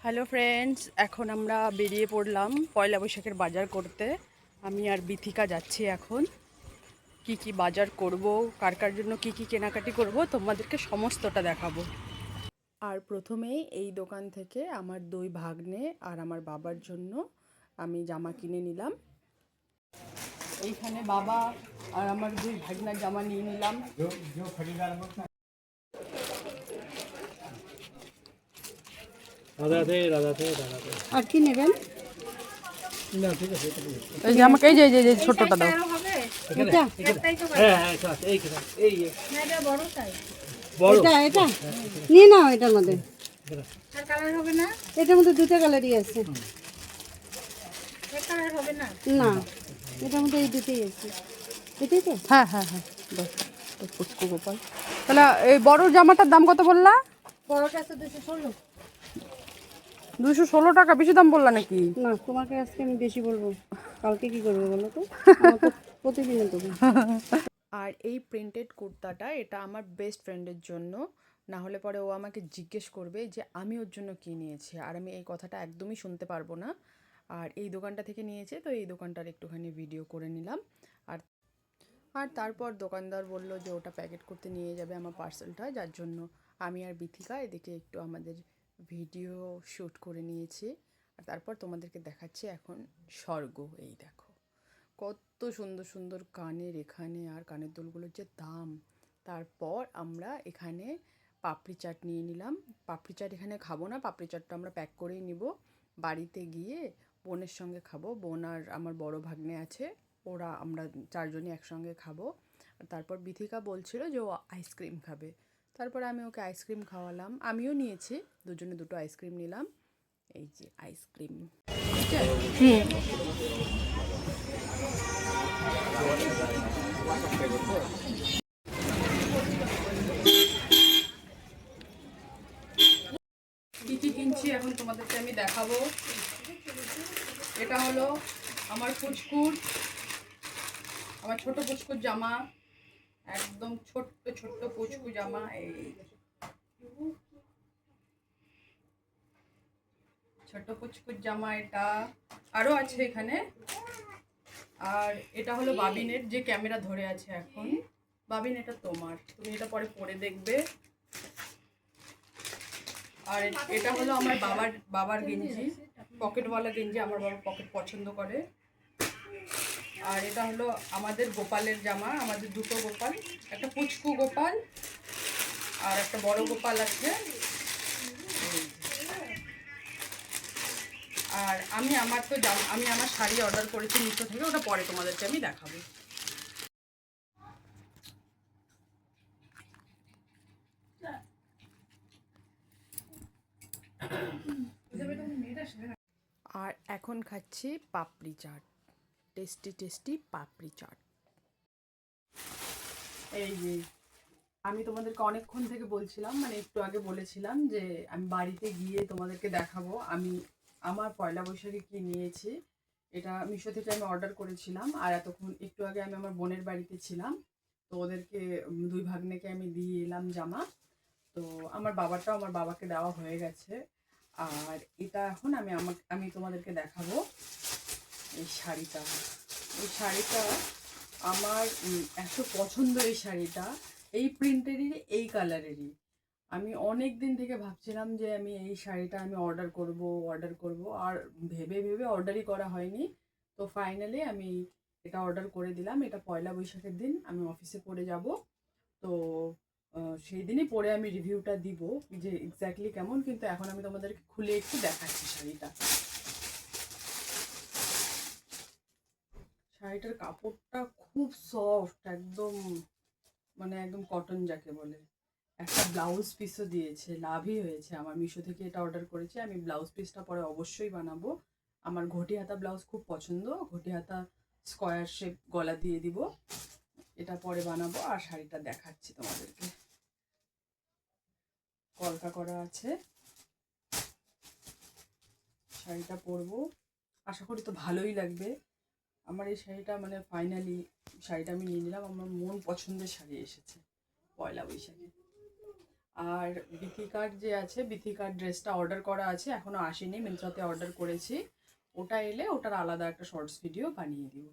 Hello friends, এখন আমরা বেরিয়ে পড়লাম পয়লা বৈশাখের বাজার করতে। আমি আর বিথিকা যাচ্ছি এখন। কি কি বাজার করব, কার কার জন্য কি কি কেনাকাটি করব, তোমাদেরকে সমস্তটা দেখাবো। আর প্রথমেই এই দোকান থেকে আমার দুই ভাগ্নে আর আমার বাবার জন্য আমি জামা কিনে নিলাম। এইখানে বাবা আর আমার দুই ভাগ্নার জামা নিয়ে নিলাম। আর কি নেবেন? না, ঠিক আছে, এই যে আমাকে এই যে এই যে ছোটটা দাও। এটা এটা এটা নিয়ে নাও, এটার মধ্যে এটার মধ্যে দুটো কালারই আছে। না, এটার মধ্যে এই দুটোই আছে। এটাই তো? হ্যাঁ হ্যাঁ হ্যাঁ, পুচকু গোপাল। তাহলে এই বড় জামাটার দাম কত বললা? বড়টা আছে 216। 216 টাকা? বেশি দাম বললা নাকি? না, তোমাকে আজকে আমি বেশি বলবো, কালকে কি করবে বলো তো? আমার তো প্রতিদিনই দেবো। আর এই প্রিন্টেড কুর্তাটা এটা আমার বেস্ট ফ্রেন্ডের জন্য, না হলে পরে ও আমাকে জিজ্ঞেস করবে যে আমি ওর জন্য কী নিয়েছি, আর আমি এই কথাটা একদমই শুনতে পারবো না। আর এই দোকানটা থেকে নিয়েছে, তো এই দোকানটার একটুখানি ভিডিও করে নিলাম। আর আর তারপর দোকানদার বলল যে ওটা প্যাকেট করতে নিয়ে যাবে আমার পার্সেলটা, যার জন্য আমি আর বিথিকা এদিকে একটু আমাদের ভিডিও শ্যুট করে নিয়েছি। আর তারপর তোমাদেরকে দেখাচ্ছি এখন স্বর্গ। এই দেখো কত সুন্দর সুন্দর কানের, এখানে আর কানের দুলগুলোর যে দাম। তারপর আমরা এখানে পাপড়ি চাট নিয়ে নিলাম। পাপড়ি চাট এখানে খাবো না, পাপড়ি চাটটা আমরা প্যাক করেই নিব, বাড়িতে গিয়ে বোনের সঙ্গে খাবো। বোন আর আমার বড় ভাগ্নে আছে, ওরা আমরা চারজনই একসঙ্গে খাবো। আর তারপর বিথিকা বলছিল যে ও আইসক্রিম খাবে, তারপর আমি ওকে আইসক্রিম খাওয়ালাম। আমিও নিয়েছি, দুজনে দুটো আইসক্রিম নিলাম। এই যে আইসক্রিম। কী কী কিনছি এখন তোমাদেরকে আমি দেখাবো। এটা হলো আমার ছোট পুচকুর জামা, একদম ছোট্ট ছোট্ট পুচকু জামা। এই ছোট পুচকুর জামা এটা। আরও আছে এখানে। আর এটা হলো বাবিনের, যে ক্যামেরা ধরে আছে এখন। বাবিন, এটা তোমার, তুমি এটা পরে পরে দেখবে। আর এটা হলো আমার বাবার গেঞ্জি, পকেটওয়ালা গেঞ্জি, আমার বাবা পকেট পছন্দ করে। আর এটা হলো আমাদের গোপালের জামা, আমাদের দুটো গোপাল, একটা পুচকু গোপাল আর একটা বড় গোপাল আছে। আর আমি আমার শাড়ি অর্ডার করেছি মিশো থেকে, ওটা পরে তোমাদেরকে আমি দেখাবো। আর এখন খাচ্ছি পাপড়ি চাট, টেস্টি টেস্টি পাপড়ি চাট। এই যে আমি তোমাদেরকে অনেকক্ষণ থেকে বলছিলাম, মানে একটু আগে বলেছিলাম যে আমি বাড়িতে গিয়ে তোমাদেরকে দেখাবো আমি আমার পয়লা বৈশাখে কি নিয়েছি। এটা মিশো থেকে আমি অর্ডার করেছিলাম। আর এতক্ষণ একটু আগে আমি আমার বোনের বাড়িতে ছিলাম, তো ওদেরকে দুই ভাগ্নেকে আমি দিয়ে এলাম জামা। তো আমার বাবাটাও আমার বাবাকে দেওয়া হয়ে গেছে। আর এটা এখন আমি তোমাদেরকে দেখাবো এই শাড়িটা। এই শাড়িটা আমার এত পছন্দ, এই শাড়িটা এই প্রিন্টেরই, এই কালারেরই। আমি অনেক দিন থেকে ভাবছিলাম যে আমি এই শাড়িটা আমি অর্ডার করব, আর ভেবে ভেবে অর্ডারই করা হয়নি। তো ফাইনালি আমি এটা অর্ডার করে দিলাম। এটা পয়লা বৈশাখের দিন আমি অফিসে পরে যাব, তো সেই দিনই পরে আমি রিভিউটা দিব যে এক্স্যাক্টলি কেমন। কিন্তু এখন আমি তোমাদেরকে খুলে একটু দেখাচ্ছি শাড়িটা। শাড়িটার কাপড়টা খুব সফট, একদম মানে একদম কটন যাকে বলে। একটা ব্লাউজ পিসও দিয়েছে, লাভই হয়েছে। আমার মিশো থেকে এটা অর্ডার করেছি, আমি ব্লাউজ পিসটা পরে অবশ্যই বানাবো। আমার ঘটি হাতা ব্লাউজ খুব পছন্দ, ঘটি হাতা স্কোয়ার শেপ গলা দিয়ে দিব, এটা পরে বানাবো। আর শাড়িটা দেখাচ্ছি তোমাদেরকে, কলকা করা আছে। শাড়িটা পরবো, আশা করি তো ভালোই লাগবে। আমার এই শাড়িটা মানে ফাইনালি শাড়িটা আমি নিয়ে নিলাম, আমার মন পছন্দের শাড়ি এসেছে পয়লা বৈশাখে। আর বিথিকার যে আছে, বিথিকার ড্রেসটা অর্ডার করা আছে, এখনও আসেনি, মিন্ত্রাতে অর্ডার করেছি। ওটা এলে ওটার আলাদা একটা শর্টস ভিডিও বানিয়ে দিব।